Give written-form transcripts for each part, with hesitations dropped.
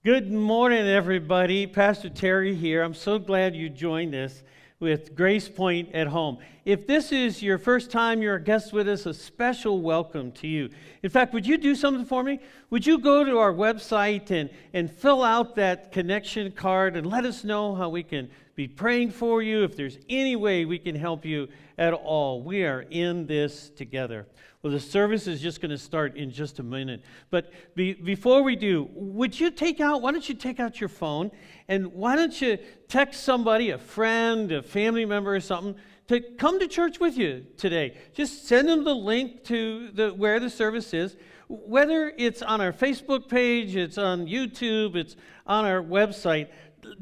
Good morning, everybody. Pastor Terry here. I'm so glad you joined us with Grace Point at Home. If this is your first time you're a guest with us, a special welcome to you. In fact, would you do something for me? Would you go to our website and fill out that connection card and let us know how we can be praying for you, if there's any way we can help you at all. We are in this together. Well, the service is just going to start in just a minute. But before we do, why don't you take out your phone, and why don't you text somebody, a friend, a family member or something, to come to church with you today. Just send them the link to where the service is. Whether it's on our Facebook page, it's on YouTube, it's on our website.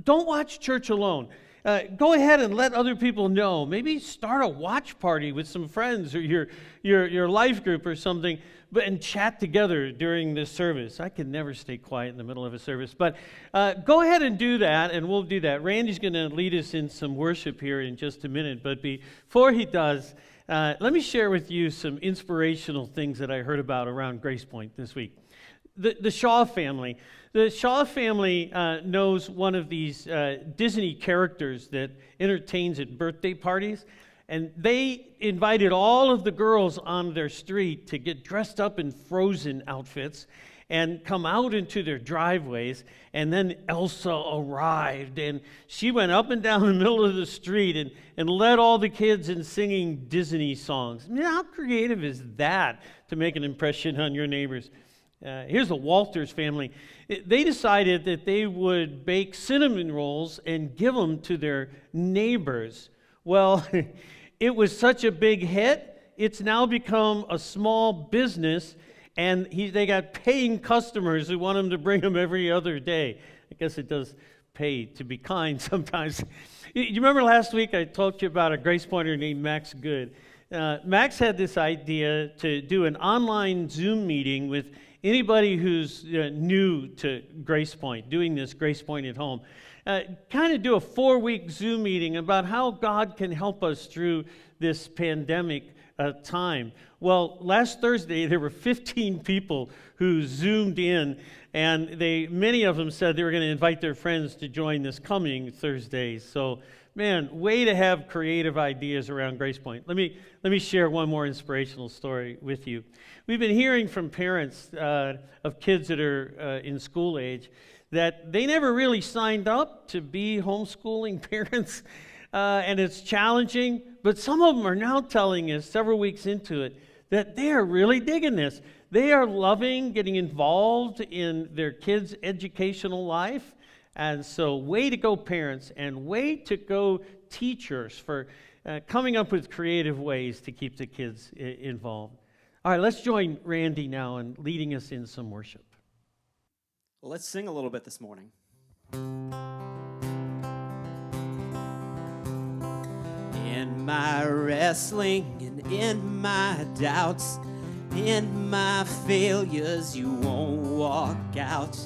Don't watch church alone. Go ahead and let other people know. Maybe start a watch party with some friends or your life group or something, and chat together during this service. I can never stay quiet in the middle of a service, but go ahead and do that, and we'll do that. Randy's going to lead us in some worship here in just a minute, but before he does, let me share with you some inspirational things that I heard about around Grace Point this week. The Shaw family. The Shaw family knows one of these Disney characters that entertains at birthday parties, and they invited all of the girls on their street to get dressed up in Frozen outfits and come out into their driveways, and then Elsa arrived, and she went up and down the middle of the street and led all the kids in singing Disney songs. I mean, how creative is that to make an impression on your neighbors? Here's the Walters family. They decided that they would bake cinnamon rolls and give them to their neighbors. Well, it was such a big hit, it's now become a small business, and they got paying customers who want them to bring them every other day. I guess it does pay to be kind sometimes. You remember last week I told you about a Grace Pointer named Max Good. Max had this idea to do an online Zoom meeting with anybody who's new to Grace Point, doing this Grace Point at Home. Kind of do a 4-week Zoom meeting about how God can help us through this pandemic time. Well, last Thursday there were 15 people who Zoomed in, and many of them said they were going to invite their friends to join this coming Thursday. So, man, way to have creative ideas around Grace Point. Let me share one more inspirational story with you. We've been hearing from parents of kids that are in school age that they never really signed up to be homeschooling parents, and it's challenging, but some of them are now telling us several weeks into it that they are really digging this. They are loving getting involved in their kids' educational life. And so way to go, parents, and way to go, teachers, for coming up with creative ways to keep the kids involved. All right, let's join Randy now in leading us in some worship. Well, let's sing a little bit this morning. In my wrestling and in my doubts, in my failures, you won't walk out.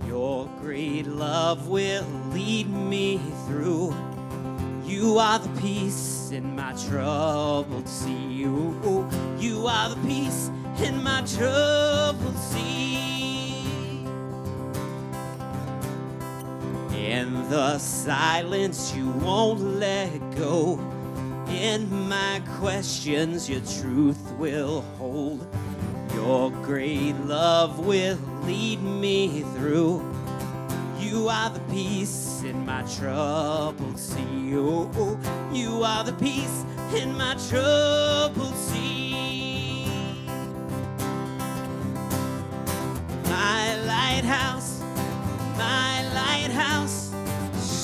Your great love will lead me through. You are the peace in my troubled sea. Ooh, you are the peace in my troubled sea. In the silence, you won't let go. In my questions, your truth will hold. Your great love will lead me through. You are the peace in my troubled sea. Oh, you are the peace in my troubled sea. My lighthouse,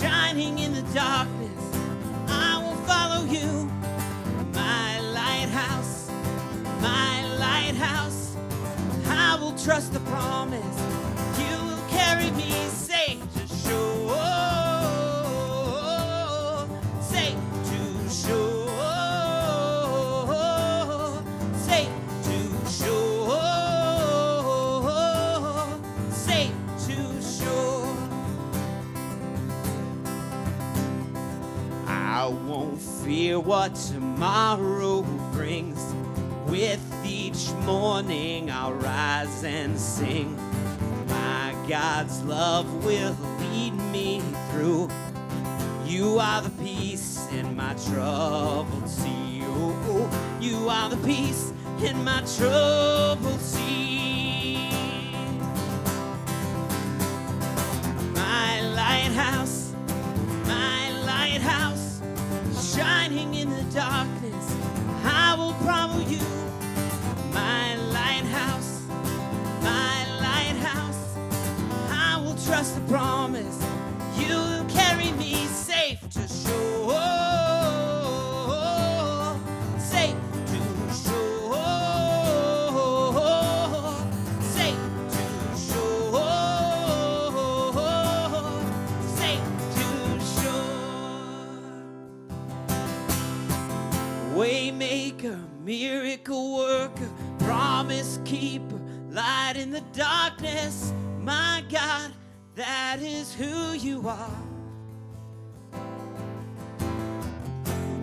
shining in the darkness, I will follow you. My lighthouse, I will trust the promise. You will carry me safe to shore, safe to shore, safe to shore, safe to shore. I won't fear what tomorrow brings. With each morning I'll rise and sing. My God's love will lead me through. You are the peace in my troubled sea. Oh, oh, you are the peace in my troubled sea. My lighthouse, shining in the darkness, I will follow you. My lighthouse, I will trust the promise. You'll carry me safe to shore, safe to shore, safe to shore, safe to shore. Waymaker, miracle worker, promise keeper, light in the darkness, my God, that is who you are.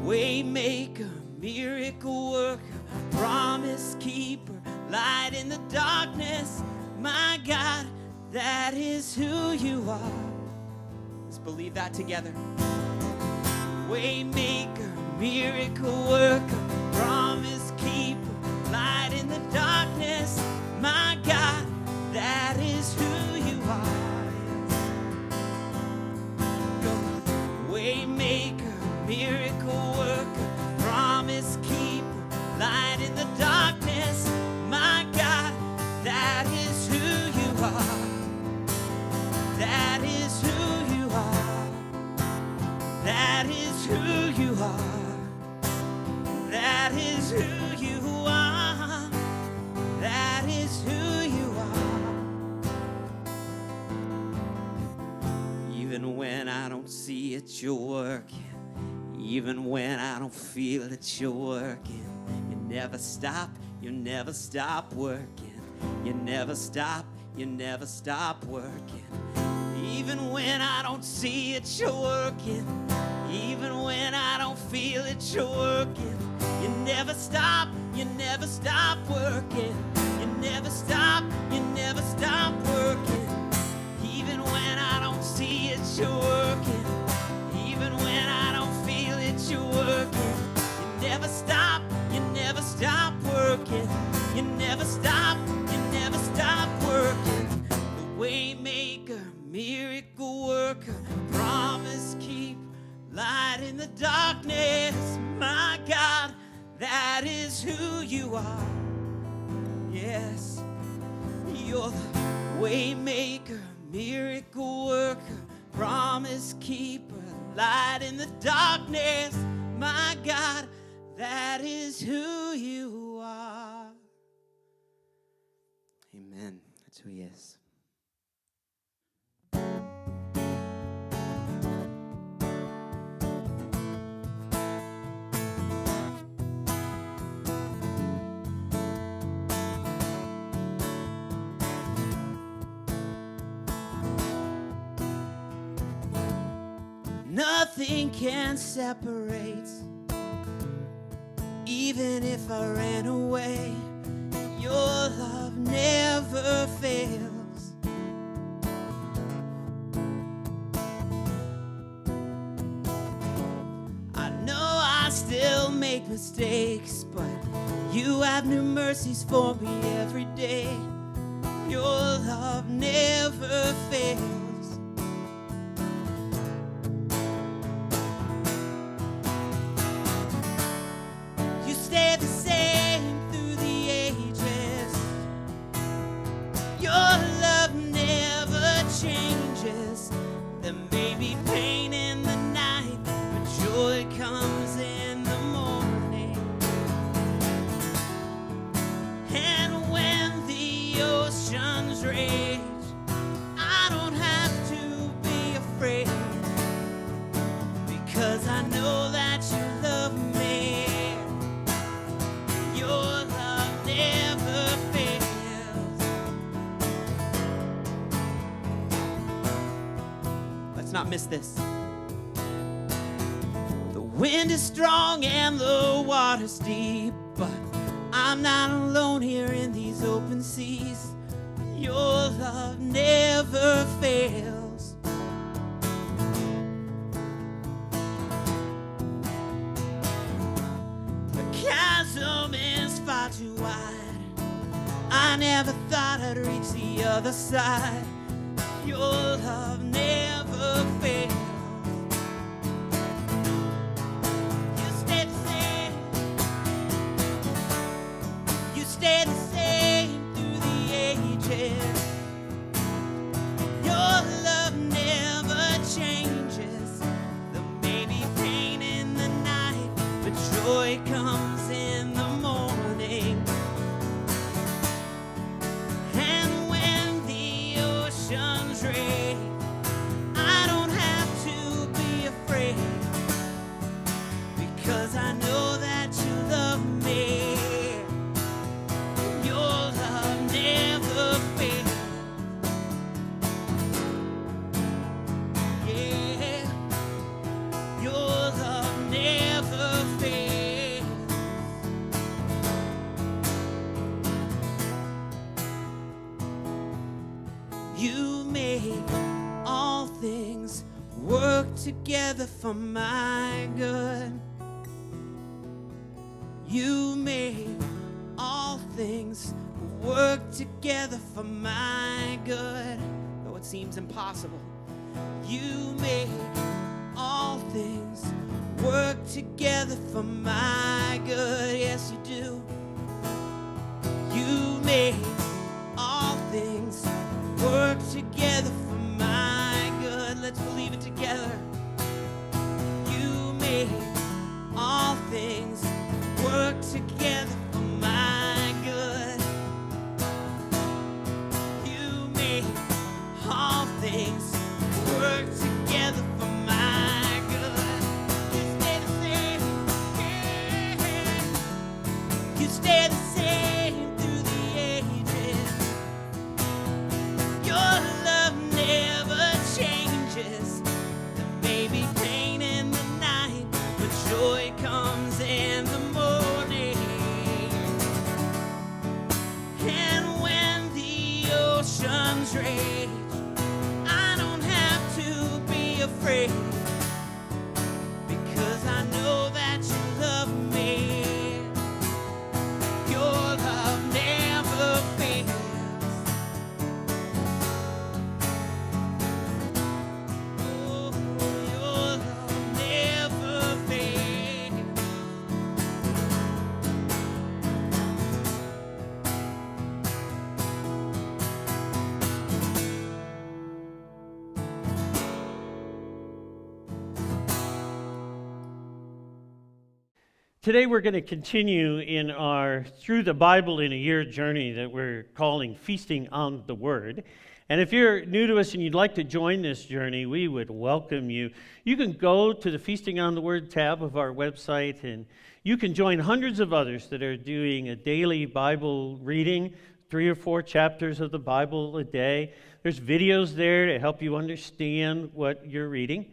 Waymaker, miracle worker, promise keeper, light in the darkness, my God, that is who you are. Let's believe that together. Waymaker, miracle worker, promise keeper, light in the darkness, my God, that is who you are. Waymaker, miracle worker, promise keeper, light in the darkness, my God, that is who you are. That is who you are. That is who you are. That is who you are. That is who you are. Even when I don't see it, you're working. Even when I don't feel it, you're working. You never stop working. You never stop working. Even when I don't see it, you're working. Even when I don't feel it, you're working. You never stop working. You never stop working. Even when I don't see it, you're working. Even when I don't feel it, you're working. You never stop working. You never stop working. The waymaker, miracle worker, promise keeper, light in the darkness, my God, that is who you are. Yes, you're the waymaker, miracle worker, promise keeper, light in the darkness, my God, that is who you are. Amen. That's who he is. Nothing can separate. Even if I ran away, your love never fails. I know I still make mistakes, but you have new mercies for me every day. Your love never fails. Not miss this. The wind is strong and the water's deep, but I'm not alone here in these open seas. Your love never fails. The chasm is far too wide. I never thought I'd reach the other side. Your love never fails. You stay the same. You stay the same through the ages. Your love never changes. There may be pain in the night, but joy comes in the morning. And when the oceans rage, I don't have to be afraid, because I know that you love me. Your love never fails. Yeah, your love never fails. You make all things work together for my good. You make all things work together for my good. Though it seems impossible, you make all things work together for my good. Yes, you do. You make all things work together for my good. Let's believe it together. You make all things work together for my good. You make all things work together for my good. You stay the same. Yeah. You stay the same through the ages. Your love never changes. There may be pain in the night, but joy comes in the morning. And when the oceans rage, I don't have to be afraid, because I know that you love me. Your love never fails. Oh, your love never fails. Today we're going to continue in our Through the Bible in a Year journey that we're calling Feasting on the Word. And if you're new to us and you'd like to join this journey, we would welcome you. You can go to the Feasting on the Word tab of our website, and you can join hundreds of others that are doing a daily Bible reading, 3 or 4 chapters of the Bible a day. There's videos there to help you understand what you're reading.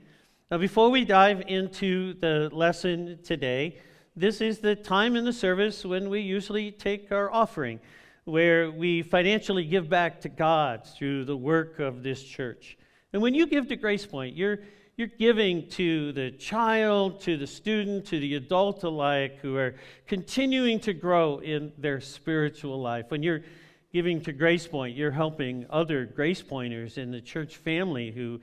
Now, before we dive into the lesson today, this is the time in the service when we usually take our offering, where we financially give back to God through the work of this church. And when you give to Grace Point, you're giving to the child, to the student, to the adult alike who are continuing to grow in their spiritual life. When you're giving to Grace Point, you're helping other Grace Pointers in the church family who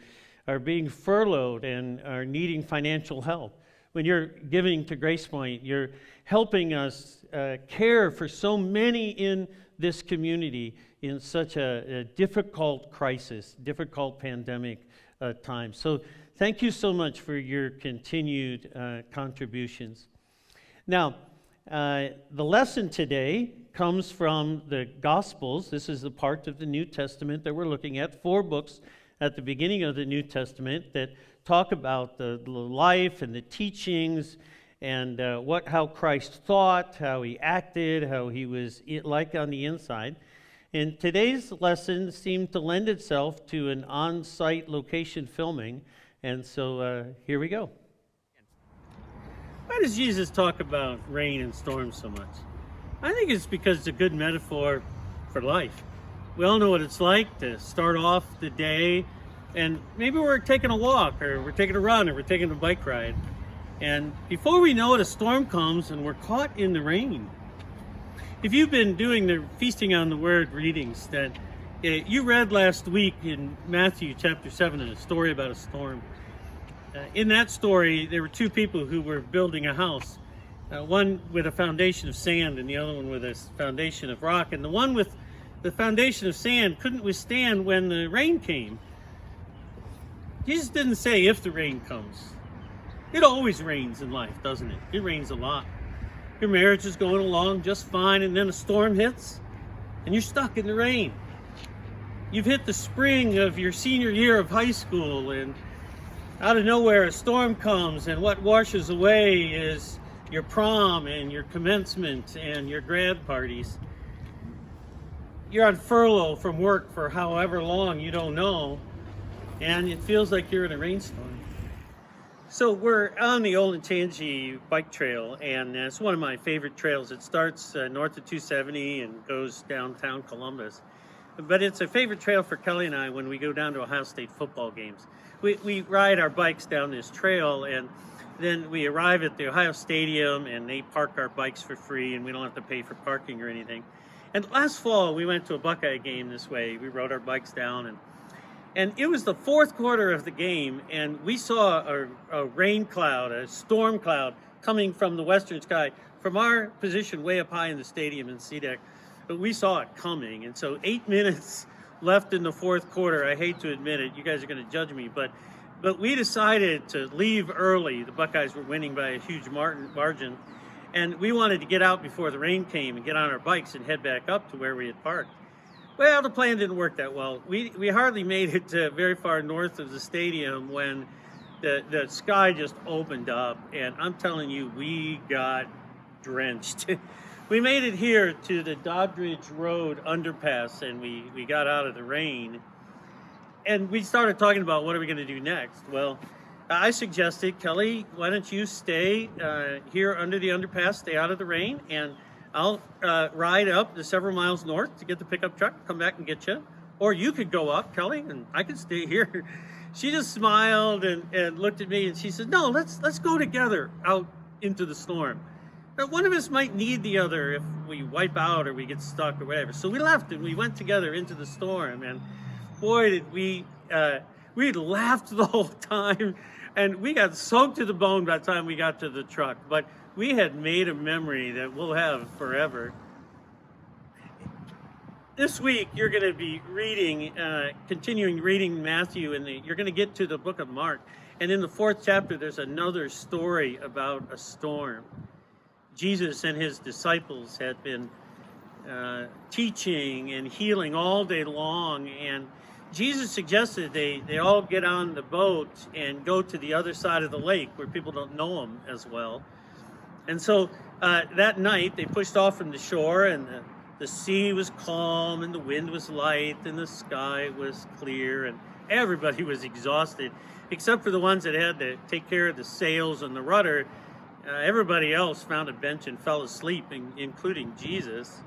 are being furloughed and are needing financial help. When you're giving to Grace Point, you're helping us care for so many in this community in such a difficult crisis, difficult pandemic time. So thank you so much for your continued contributions. Now, the lesson today comes from the Gospels. This is the part of the New Testament that we're looking at, 4 books at the beginning of the New Testament that talk about the life and the teachings and how Christ thought, how he acted, how he was like on the inside. And today's lesson seemed to lend itself to an on-site location filming, and so here we go. Why does Jesus talk about rain and storms so much? I think it's because it's a good metaphor for life. We all know what it's like to start off the day, and maybe we're taking a walk, or we're taking a run, or we're taking a bike ride. And before we know it, a storm comes and we're caught in the rain. If you've been doing the Feasting on the Word readings that you read last week in Matthew chapter 7, a story about a storm. In that story, there were two people who were building a house, one with a foundation of sand and the other one with a foundation of rock. And the one with the foundation of sand couldn't withstand when the rain came. Jesus didn't say if the rain comes. It always rains in life, doesn't it? It rains a lot. Your marriage is going along just fine, and then a storm hits, and you're stuck in the rain. You've hit the spring of your senior year of high school, and out of nowhere a storm comes, and what washes away is your prom and your commencement and your grad parties. You're on furlough from work for however long, you don't know, and it feels like you're in a rainstorm. So we're on the Olentangy bike trail, and it's one of my favorite trails. It starts north of 270 and goes downtown Columbus. But it's a favorite trail for Kelly and I when we go down to Ohio State football games. We ride our bikes down this trail, and then we arrive at the Ohio Stadium, and they park our bikes for free, and we don't have to pay for parking or anything. And last fall, we went to a Buckeye game this way. We rode our bikes down, and it was the fourth quarter of the game, and we saw a rain cloud, a storm cloud, coming from the western sky, from our position way up high in the stadium in C-Deck. But we saw it coming, and so 8 minutes left in the fourth quarter. I hate to admit it, you guys are going to judge me, but we decided to leave early. The Buckeyes were winning by a huge margin, and we wanted to get out before the rain came and get on our bikes and head back up to where we had parked. Well, the plan didn't work that well. We hardly made it to very far north of the stadium when the sky just opened up, and I'm telling you, we got drenched. We made it here to the Doddridge Road underpass, and we got out of the rain, and we started talking about what are we going to do next. Well, I suggested, Kelly, why don't you stay here under the underpass, stay out of the rain, and I'll ride up the several miles north to get the pickup truck, come back and get you. Or you could go up, Kelly, and I could stay here. She just smiled and looked at me, and she said, no, let's go together out into the storm. Now, one of us might need the other if we wipe out or we get stuck or whatever. So we left and we went together into the storm, and boy, did we laughed the whole time, and we got soaked to the bone by the time we got to the truck. But we had made a memory that we'll have forever. This week, you're going to be continuing reading Matthew, and you're going to get to the book of Mark. And in the fourth chapter, there's another story about a storm. Jesus and his disciples had been teaching and healing all day long, and Jesus suggested they all get on the boat and go to the other side of the lake where people don't know him as well. And so that night they pushed off from the shore, and the sea was calm and the wind was light and the sky was clear, and everybody was exhausted except for the ones that had to take care of the sails and the rudder. Everybody else found a bench and fell asleep, including Jesus.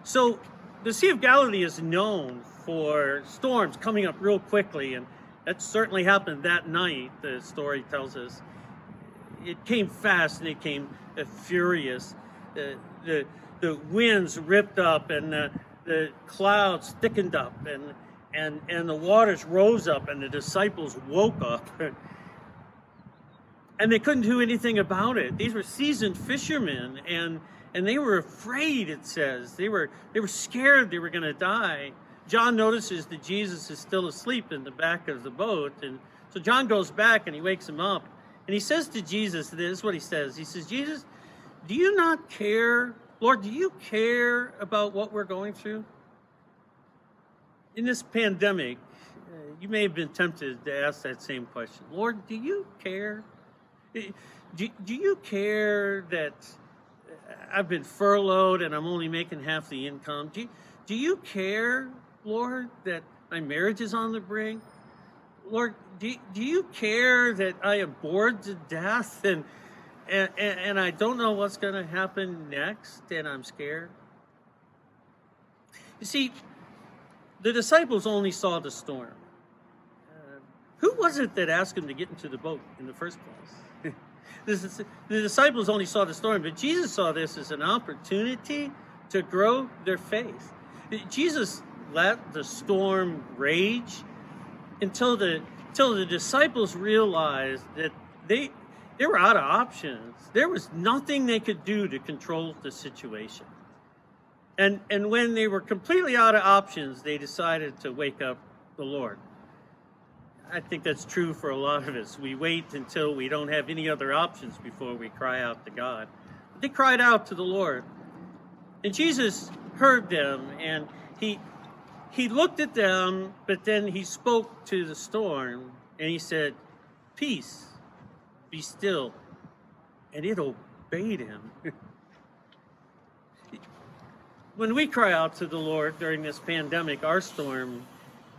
So the Sea of Galilee is known for storms coming up real quickly, and that certainly happened that night, the story tells us. It came fast and it came furious. The winds ripped up, and the clouds thickened up, and the waters rose up, and the disciples woke up. And they couldn't do anything about it. These were seasoned fishermen, and they were afraid, it says. They were scared they were going to die. John notices that Jesus is still asleep in the back of the boat, and so John goes back and he wakes him up, and he says to Jesus, this is what he says. He says, Jesus, do you not care? Lord, do you care about what we're going through? In this pandemic, you may have been tempted to ask that same question. Lord, do you care? Do you care that I've been furloughed and I'm only making half the income? Do you care, Lord, that my marriage is on the brink? Lord, do you care that I am bored to death and I don't know what's going to happen next and I'm scared? You see, the disciples only saw the storm. Who was it that asked him to get into the boat in the first place? The disciples only saw the storm, but Jesus saw this as an opportunity to grow their faith. Jesus let the storm rage until the disciples realized that they were out of options. There was nothing they could do to control the situation. And when they were completely out of options, they decided to wake up the Lord. I think that's true for a lot of us. We wait until we don't have any other options before we cry out to God. But they cried out to the Lord. And Jesus heard them, and he looked at them, but then he spoke to the storm, and he said, "Peace, be still." And it obeyed him. When we cry out to the Lord during this pandemic, our storm,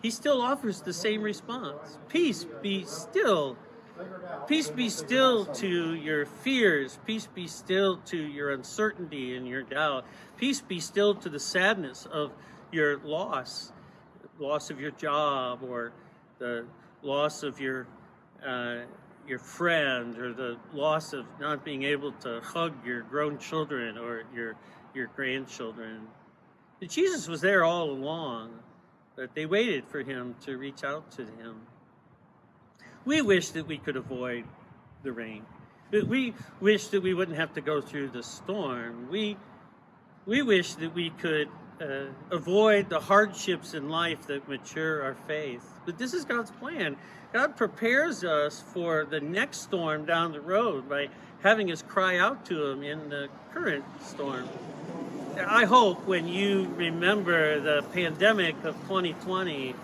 he still offers the same response. Peace, be still. Peace be still to your fears. Peace be still to your uncertainty and your doubt. Peace be still to the sadness of your loss of your job, or the loss of your friend, or the loss of not being able to hug your grown children or your grandchildren. Jesus was there all along, but they waited for him to reach out to him. We wish that we could avoid the rain. We wish that we wouldn't have to go through the storm. We wish that we could avoid the hardships in life that mature our faith. But this is God's plan. God prepares us for the next storm down the road by having us cry out to him in the current storm. I hope when you remember the pandemic of 2020,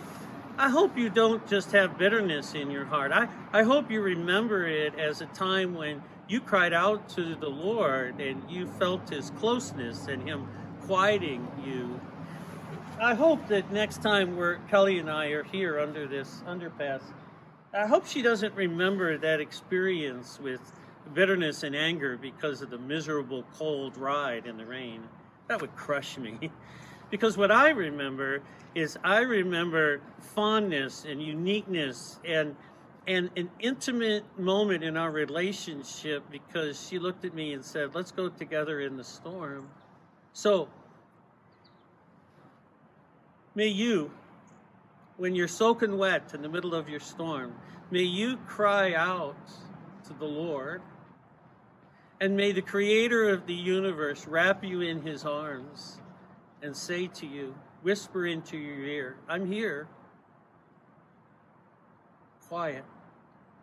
I hope you don't just have bitterness in your heart. I hope you remember it as a time when you cried out to the Lord and you felt his closeness and him quieting you. I hope that next time Kelly and I are here under this underpass, I hope she doesn't remember that experience with bitterness and anger because of the miserable cold ride in the rain. That would crush me. Because what I remember is fondness and uniqueness and an intimate moment in our relationship, because she looked at me and said, "Let's go together in the storm." So, may you, when you're soaking wet in the middle of your storm, may you cry out to the Lord, and may the Creator of the universe wrap you in his arms and say to you, whisper into your ear, "I'm here. Quiet.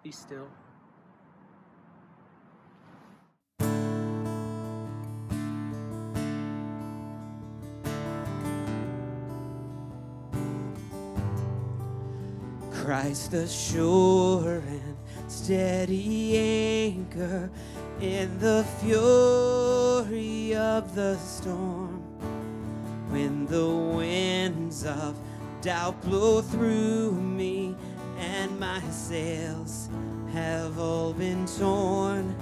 Be still." Christ the sure and steady anchor in the fury of the storm. When the winds of doubt blow through me and my sails have all been torn,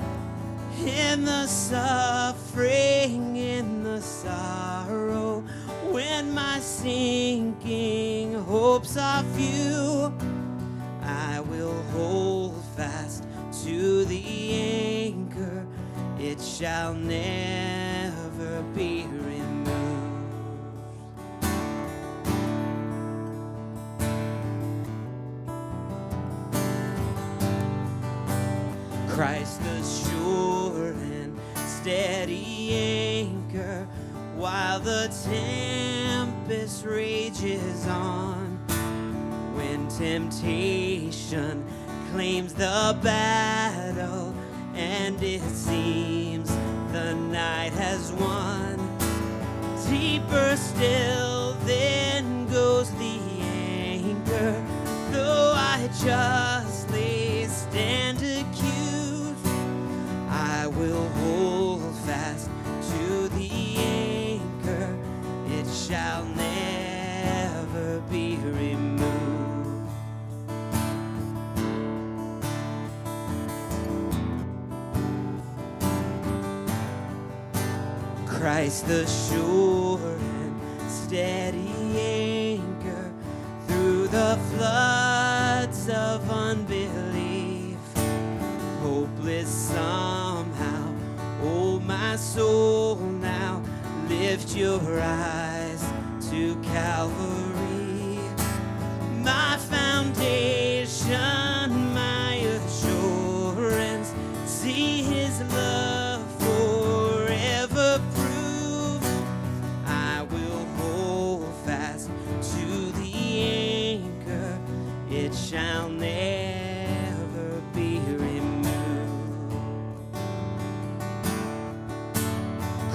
in the suffering, in the sorrow, when my sinking hopes are few, I will hold fast to the anchor. It shall never be removed. Christ the sure and steady anchor, while the tempest rages on. When temptation claims the battle and it seems the night has won, deeper still then goes the anchor. Though I justly stand accused, I will hold fast to the anchor. It shall never be removed. Christ the sure and steady anchor, the floods of unbelief, hopeless somehow. Oh, my soul, now lift your eyes to Calvary. My foundation, my assurance, see his love forever prove. I will hold fast to the anchor, it shall never be removed.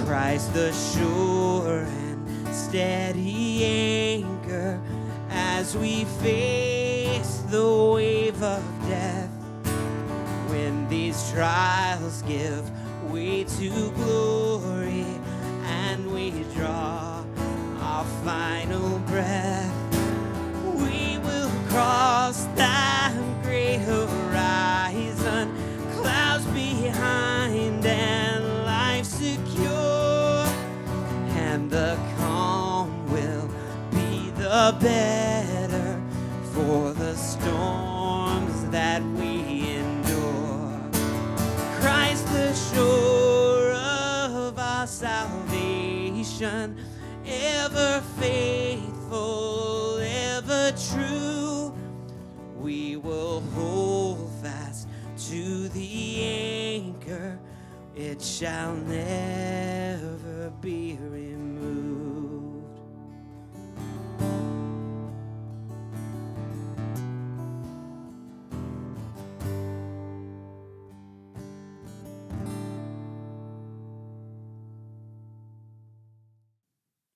Christ the sure and steady anchor, as we face the wave of death, when these trials give way to glory and we draw our final breath, we will cross that great horizon, clouds behind and life secure, and the calm will be the better for the storms that we endure. Christ the shore of our salvation, ever faithful, ever true, we will hold fast to the anchor, it shall never be removed.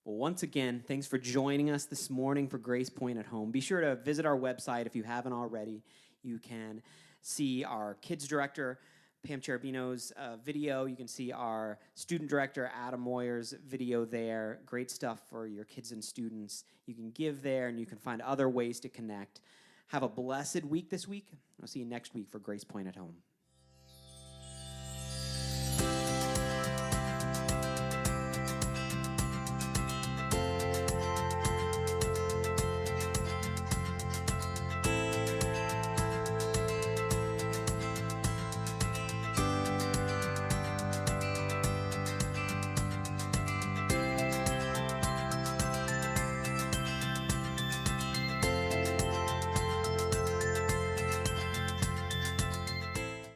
Well, once again, thanks for joining us this morning for Grace Point at Home. Be sure to visit our website if you haven't already. You can see our kids director, Pam Cherubino's video. You can see our student director, Adam Moyer's video there. Great stuff for your kids and students. You can give there, and you can find other ways to connect. Have a blessed week this week. I'll see you next week for Grace Point at Home.